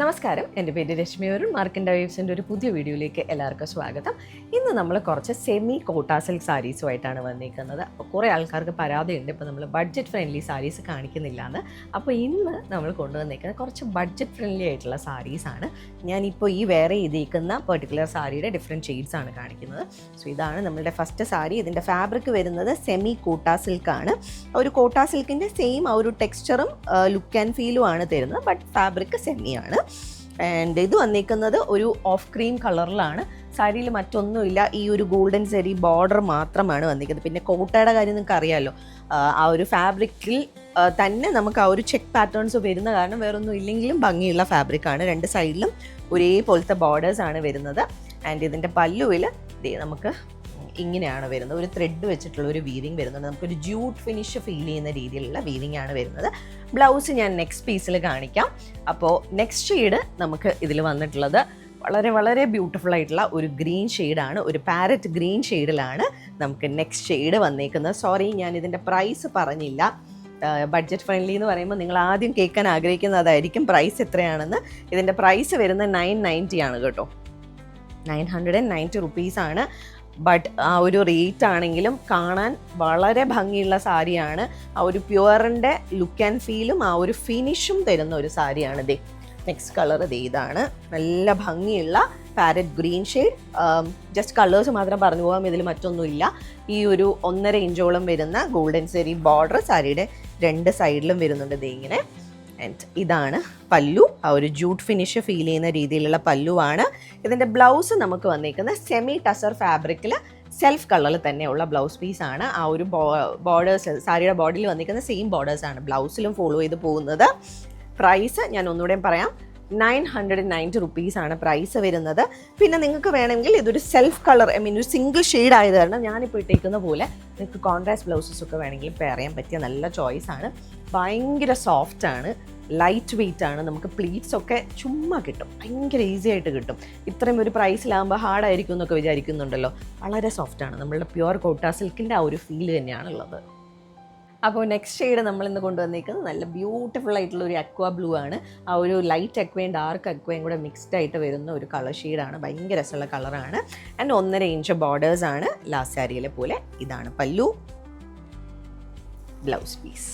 നമസ്കാരം, എൻ്റെ പേര് രശ്മി അരുൺ. മാർക്കിൻ ഡൈവ്സിൻ്റെ ഒരു പുതിയ വീഡിയോയിലേക്ക് എല്ലാവർക്കും സ്വാഗതം. ഇന്ന് നമ്മൾ കുറച്ച് സെമി കോട്ടാ സിൽക്ക് സാരീസുമായിട്ടാണ് വന്നിരിക്കുന്നത്. അപ്പോൾ കുറേ ആൾക്കാർക്ക് പരാതിയുണ്ട്, ഇപ്പോൾ നമ്മൾ ബഡ്ജറ്റ് ഫ്രണ്ട്ലി സാരീസ് കാണിക്കുന്നില്ല എന്ന്. അപ്പോൾ ഇന്ന് നമ്മൾ കൊണ്ടുവന്നിരിക്കുന്നത് കുറച്ച് ബഡ്ജറ്റ് ഫ്രണ്ട്ലി ആയിട്ടുള്ള സാരീസാണ്. ഞാനിപ്പോൾ ഈ വേറെ ചെയ്തിരിക്കുന്ന പെർട്ടിക്കുലർ സാരിയുടെ ഡിഫറെൻറ്റ് ഷെയ്ഡ്സ് ആണ് കാണിക്കുന്നത്. സോ ഇതാണ് നമ്മളുടെ ഫസ്റ്റ് സാരി. ഇതിൻ്റെ ഫാബ്രിക് വരുന്നത് സെമി കോട്ടാ സിൽക്കാണ്. ഒരു കോട്ടാ സിൽക്കിൻ്റെ സെയിം ആ ഒരു ടെക്സ്ചറും ലുക്ക് ആൻഡ് ഫീലും ആണ് തരുന്നത്, ബട്ട് ഫാബ്രിക് സെമിയാണ്. ആൻഡ് ഇത് വന്നിരിക്കുന്നത് ഒരു ഓഫ് ക്രീം കളറിലാണ്. സാരിയിൽ മറ്റൊന്നുമില്ല, ഈ ഒരു ഗോൾഡൻ സെരി ബോർഡർ മാത്രമാണ് വന്നിരിക്കുന്നത്. പിന്നെ കോട്ടയുടെ കാര്യം നിങ്ങൾക്ക് അറിയാമല്ലോ, ആ ഒരു ഫാബ്രിക്കിൽ തന്നെ നമുക്ക് ആ ഒരു ചെക്ക് പാറ്റേൺസ് വരുന്ന കാരണം വേറൊന്നും ഇല്ലെങ്കിലും ഭംഗിയുള്ള ഫാബ്രിക്കാണ്. രണ്ട് സൈഡിലും ഒരേപോലത്തെ ബോർഡേഴ്സാണ് വരുന്നത്. ആൻഡ് ഇതിൻ്റെ പല്ലുവിൽ നമുക്ക് ഇങ്ങനെയാണ് വരുന്നത്, ഒരു ത്രെഡ് വെച്ചിട്ടുള്ള ഒരു വീവിങ് വരുന്നുണ്ട്. നമുക്കൊരു ജൂട്ട് ഫിനിഷ് ഫീൽ ചെയ്യുന്ന രീതിയിലുള്ള വീവിങ് ആണ് വരുന്നത്. ബ്ലൗസ് ഞാൻ നെക്സ്റ്റ് പീസിൽ കാണിക്കാം. അപ്പോൾ നെക്സ്റ്റ് ഷെയ്ഡ് നമുക്ക് ഇതിൽ വന്നിട്ടുള്ളത് വളരെ വളരെ ബ്യൂട്ടിഫുൾ ആയിട്ടുള്ള ഒരു ഗ്രീൻ ഷെയ്ഡാണ്. ഒരു പാരറ്റ് ഗ്രീൻ ഷെയ്ഡിലാണ് നമുക്ക് നെക്സ്റ്റ് ഷെയ്ഡ് വന്നേക്കുന്നത്. സോറി, ഞാൻ ഇതിൻ്റെ പ്രൈസ് പറഞ്ഞില്ല. ബഡ്ജറ്റ് ഫ്രണ്ട്ലി എന്ന് പറയുമ്പോൾ നിങ്ങൾ ആദ്യം കേൾക്കാൻ ആഗ്രഹിക്കുന്നതായിരിക്കും പ്രൈസ് എത്രയാണെന്ന്. ഇതിൻ്റെ പ്രൈസ് വരുന്നത് 990 ആണ് കേട്ടോ. 990 റുപ്പീസാണ്. ബട്ട് ആ ഒരു റേറ്റ് ആണെങ്കിലും കാണാൻ വളരെ ഭംഗിയുള്ള സാരിയാണ്. ആ ഒരു പ്യുവറിൻ്റെ ലുക്ക് ആൻഡ് ഫീലും ആ ഒരു ഫിനിഷും തരുന്ന ഒരു സാരിയാണ്. ദേ നെക്സ്റ്റ് കളർ ഇതാണ്, നല്ല ഭംഗിയുള്ള parrot green shade. Just colours മാത്രം പറഞ്ഞു പോകാം, ഇതിൽ മറ്റൊന്നുമില്ല. ഈ ഒരു 1.5 ഇഞ്ചോളം വരുന്ന ഗോൾഡൻ സെരി ബോർഡർ സാരിയുടെ രണ്ട് സൈഡിലും വരുന്നുണ്ട്. ദേ ഇങ്ങനെ. ആൻഡ് ഇതാണ് പല്ലു, ആ ഒരു ജൂട്ട് ഫിനിഷ് ഫീൽ ചെയ്യുന്ന രീതിയിലുള്ള പല്ലുവാണ്. ഇതിൻ്റെ ബ്ലൗസ് നമുക്ക് വന്നിരിക്കുന്നത് സെമി ടസർ ഫാബ്രിക്കിൽ സെൽഫ് കളറിൽ തന്നെയുള്ള ബ്ലൗസ് പീസാണ്. ആ ഒരു ബോർഡേഴ്സ് സാരിയുടെ ബോഡിയിൽ വന്നിരിക്കുന്ന സെയിം ബോർഡേഴ്സാണ് ബ്ലൗസിലും ഫോളോ ചെയ്ത് പോകുന്നത്. പ്രൈസ് ഞാൻ ഒന്നുകൂടെയും പറയാം, 990 റുപ്പീസാണ് പ്രൈസ് വരുന്നത്. പിന്നെ നിങ്ങൾക്ക് വേണമെങ്കിൽ ഇതൊരു സെൽഫ് കളർ, ഒരു സിംഗിൾ ഷെയ്ഡ് ആയത് കാരണം ഞാനിപ്പോൾ ഇട്ടേക്കുന്ന പോലെ നിങ്ങൾക്ക് കോൺട്രാസ്റ്റ് ബ്ലൗസസ് ഒക്കെ വേണമെങ്കിൽ പെയർ ചെയ്യാൻ പറ്റിയ നല്ല ചോയ്സാണ്. ഭയങ്കര സോഫ്റ്റാണ്, ലൈറ്റ് വെയ്റ്റ് ആണ്. നമുക്ക് പ്ലീറ്റ്സ് ഒക്കെ ചുമ്മാ കിട്ടും, ഭയങ്കര ഈസി ആയിട്ട് കിട്ടും. ഇത്രയും ഒരു പ്രൈസിലാകുമ്പോൾ ഹാർഡായിരിക്കും എന്നൊക്കെ വിചാരിക്കുന്നുണ്ടല്ലോ, വളരെ സോഫ്റ്റാണ്. നമ്മളുടെ പ്യുവർ കോട്ടാ സിൽക്കിൻ്റെ ആ ഒരു ഫീൽ തന്നെയാണുള്ളത്. അപ്പോൾ നെക്സ്റ്റ് ഷെയ്ഡ് നമ്മളിന്ന് കൊണ്ടുവന്നിരിക്കുന്നത് നല്ല ബ്യൂട്ടിഫുൾ ആയിട്ടുള്ള ഒരു അക്വ ബ്ലൂ ആണ്. ആ ഒരു ലൈറ്റ് അക്വയും ഡാർക്ക് അക്വയും കൂടെ മിക്സ്ഡ് ആയിട്ട് വരുന്ന ഒരു കളർ ഷെയ്ഡാണ്. ഭയങ്കര രസമുള്ള കളറാണ്. ആൻഡ് 1.5 ഇഞ്ച് ബോർഡേഴ്സാണ് ലാസ്റ്റ് സാരിയിലെ പോലെ. ഇതാണ് pallu, blouse piece.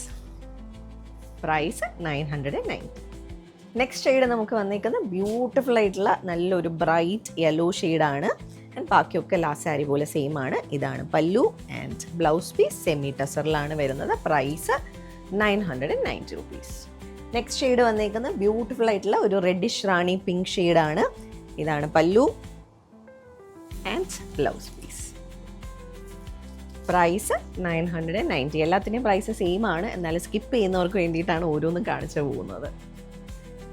Price 990. Next shade നമുക്ക് വന്നിരിക്കുന്നത് ബ്യൂട്ടിഫുൾ ആയിട്ടുള്ള നല്ലൊരു ബ്രൈറ്റ് യെല്ലോ ഷെയ്ഡാണ്. ആൻഡ് ബാക്കിയൊക്കെ ലാസ്റ്റ് സാരി പോലെ സെയിം ആണ്. ഇതാണ് pallu and blouse piece semi ടസറിലാണ് വരുന്നത്. Price 990 rupees. നെക്സ്റ്റ് ഷെയ്ഡ് വന്നിരിക്കുന്നത് ബ്യൂട്ടിഫുൾ ആയിട്ടുള്ള ഒരു റെഡിഷ് റാണി പിങ്ക് ഷെയ്ഡാണ്. ഇതാണ് pallu and blouse piece. Price 990. എല്ലാത്തിൻ്റെയും പ്രൈസ് സെയിം ആണ്, എന്നാലും സ്കിപ്പ് ചെയ്യുന്നവർക്ക് വേണ്ടിയിട്ടാണ് ഓരോന്നും കാണിച്ചു പോകുന്നത്.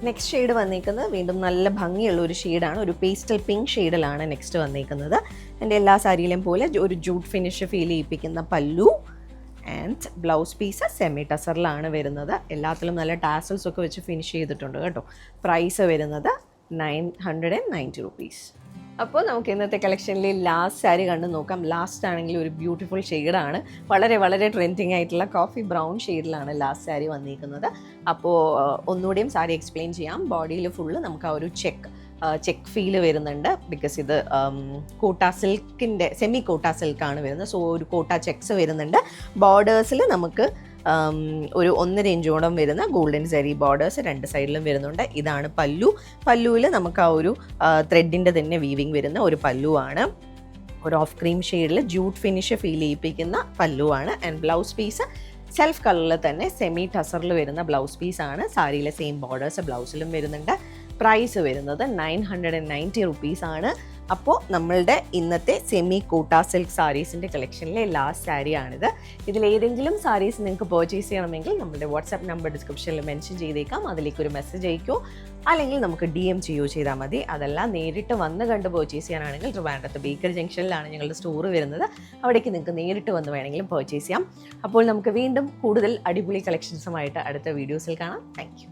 നെക്സ്റ്റ് ഷെയ്ഡ് വന്നിരിക്കുന്നത് വീണ്ടും നല്ല ഭംഗിയുള്ള ഒരു ഷെയ്ഡാണ്. ഒരു പേസ്റ്റൽ പിങ്ക് ഷെയ്ഡിലാണ് നെക്സ്റ്റ് വന്നിരിക്കുന്നത്. എൻ്റെ എല്ലാ സാരിയിലും പോലെ ഒരു ജൂട്ട് ഫിനിഷ് ഫീൽ ചെയ്യിപ്പിക്കുന്ന പല്ലു ആൻഡ് ബ്ലൗസ് പീസ് സെമി ടസറിലാണ് വരുന്നത്. എല്ലാത്തിലും നല്ല ടാസൽസ് ഒക്കെ വെച്ച് ഫിനിഷ് ചെയ്തിട്ടുണ്ട് കേട്ടോ. പ്രൈസ് വരുന്നത് 990 റുപ്പീസ്. അപ്പോൾ നമുക്ക് ഇന്നത്തെ കളക്ഷനിൽ ലാസ്റ്റ് സാരി കണ്ടു നോക്കാം. ലാസ്റ്റ് ആണെങ്കിൽ ഒരു ബ്യൂട്ടിഫുൾ ഷെയ്ഡാണ്. വളരെ വളരെ ട്രെൻഡിങ് ആയിട്ടുള്ള കോഫി ബ്രൗൺ ഷെയ്ഡിലാണ് ലാസ്റ്റ് സാരി വന്നിരിക്കുന്നത്. അപ്പോൾ ഒന്നുകൂടിയും സാരി എക്സ്പ്ലെയിൻ ചെയ്യാം. ബോഡിയിൽ ഫുള്ള് നമുക്ക് ആ ഒരു ചെക്ക് ഫീല് വരുന്നുണ്ട്. ബിക്കോസ് ഇത് കോട്ടാ സിൽക്കിൻ്റെ സെമി കോട്ടാ സിൽക്കാണ് വരുന്നത്. സോ ഒരു കോട്ടാ ചെക്സ് വരുന്നുണ്ട്. ബോർഡേഴ്സിൽ നമുക്ക് ഒരു 1.5 ഇഞ്ചോളം വരുന്ന ഗോൾഡൻ സെരി ബോർഡേഴ്സ് രണ്ട് സൈഡിലും വരുന്നുണ്ട്. ഇതാണ് പല്ലു. പല്ലുവിൽ നമുക്ക് ആ ഒരു ത്രെഡിൻ്റെ തന്നെ വീവിങ് വരുന്ന ഒരു പല്ലുവാണ്. ഒരു ഓഫ് ക്രീം ഷെയ്ഡിൽ ജൂട്ട് ഫിനിഷ് ഫീൽ ചെയ്യിപ്പിക്കുന്ന പല്ലുവാണ്. ആൻഡ് ബ്ലൗസ് പീസ് സെൽഫ് കളറിൽ തന്നെ സെമി ടസറിൽ വരുന്ന ബ്ലൗസ് പീസാണ്. സാരിയിലെ സെയിം ബോർഡേഴ്സ് ബ്ലൗസിലും വരുന്നുണ്ട്. പ്രൈസ് വരുന്നത് 990 റുപ്പീസാണ്. അപ്പോൾ നമ്മളുടെ ഇന്നത്തെ സെമി കോട്ടാ സിൽക്ക് സാരീസിൻ്റെ കളക്ഷനിലെ ലാസ്റ്റ് സാരിയാണിത്. ഇതിലേതെങ്കിലും സാരീസ് നിങ്ങൾക്ക് പർച്ചേസ് ചെയ്യണമെങ്കിൽ നമ്മുടെ വാട്സാപ്പ് നമ്പർ ഡിസ്ക്രിപ്ഷനിൽ മെൻഷൻ ചെയ്തേക്കാം. അതിലേക്കൊരു മെസ്സേജ് അയക്കുമോ അല്ലെങ്കിൽ നമുക്ക് DM ചെയ്യുകയോ ചെയ്താൽ മതി. അതെല്ലാം നേരിട്ട് വന്ന് കണ്ട് പർച്ചേസ് ചെയ്യാനാണെങ്കിൽ ട്രിവാൻഡ്രത്ത് ബേക്കറി ജംഗ്ഷനിലാണ് ഞങ്ങളുടെ സ്റ്റോർ വരുന്നത്. അവിടേക്ക് നിങ്ങൾക്ക് നേരിട്ട് വന്ന് വേണമെങ്കിലും പർച്ചേസ് ചെയ്യാം. അപ്പോൾ നമുക്ക് വീണ്ടും കൂടുതൽ അടിപൊളി കളക്ഷൻസുമായിട്ട് അടുത്ത വീഡിയോസിൽ കാണാം. Thank you.